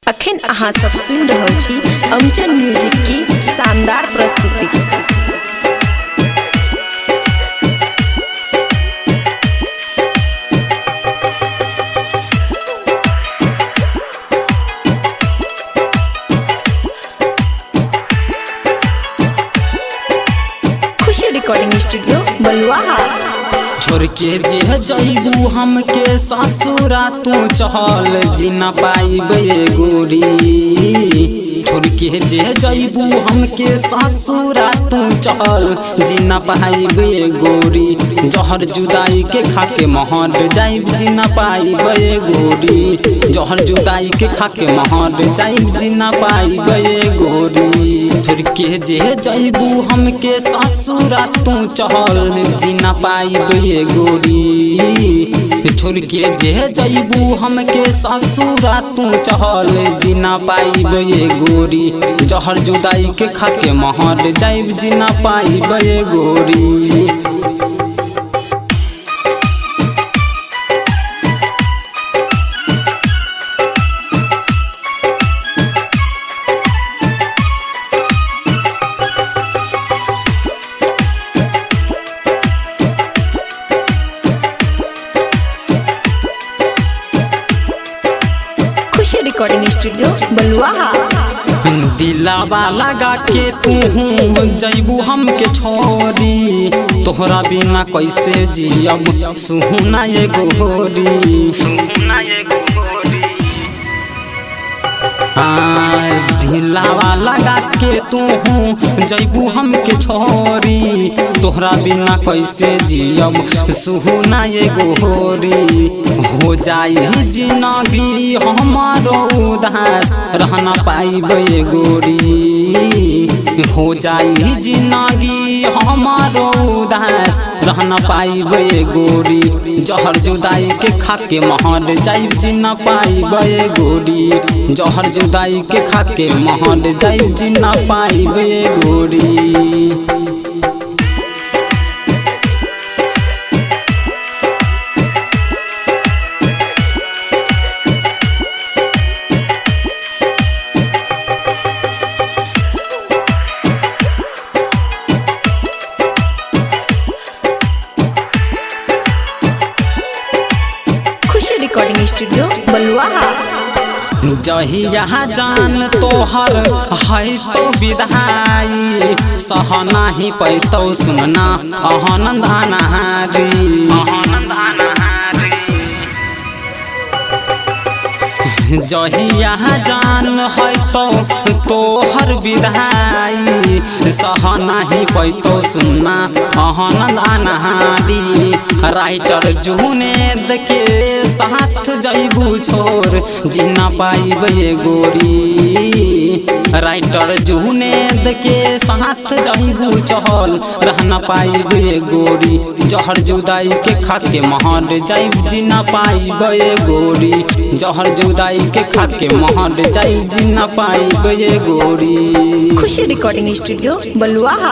अखन अहाँ सब सुन रहल छी अमचन म्यूजिक की शानदार प्रस्तुति। खुशी रिकॉर्डिंग स्टूडियो बलुआहा। छोड़ के जे जइबू हमके ससुरा तू चहल जीना पाइबे गोरी। छोड़ के जे जइबू हमके ससुरा तू चहल जीना पाइबे गोरी। जहर जुदाई के खाके महर जाइब जीना पाइबे गोरी। जहर जुदाई के खाके महर जाइब जीना पाइबे गोरी। छोड़ के जे जइबू हमके ससुरा तू चहल जीना पाइबे गोरी। छोड़ के जे जइबू हमके ससुरा तू चहल जीना पाइबे गोरी। जहर जुदाई के खाके महर जाइब जीना पाइबे गोरी। खुशी रिकॉर्डिंग स्टूडियो बलुआहा। दिलावा लगा के तू जइबू हमके छोरी। तोहरा बिना कैसे जियब सुहुना ये गोरी। दिलावा लगा के तू जइबू हमके छोरी। तोहरा बिना कैसे जियब सुहुना ये गोरी। हो जाई जिंदगी हमारो उदास रहना पाइबे गोरी। हो जाई जिंदगी हमारो उदास रहना पाइबे गोरी। जहर जुदाई के खाके महर जाइब जीना पाइबे गोरी। जहर जुदाई के खाके महर जाइब जीना पाइबे गोरी। खुशी रिकॉर्डिंग स्टूडियो बलुआहा। जहिया जान तोहर है तो विदाई सह नाही पैतौ सुनना आनंद अनहारी। जहिया जान है तो तोहर विदाई सह नाही पैतौ सुनना आनंद अनहारी। राइटर जुनेद के साथ जइबू छोर जीना पाइबे गोरी। राइटर जुनेद के साथ जइबू चहल रहना पाइबे गोरी। जहर जुदाई के खाके महर जाइब जीना पाइबे गोरी। जहर जुदाई के खाके महर जाइब जीना पाइबे गोरी। खुशी रिकॉर्डिंग स्टूडियो बलुआहा।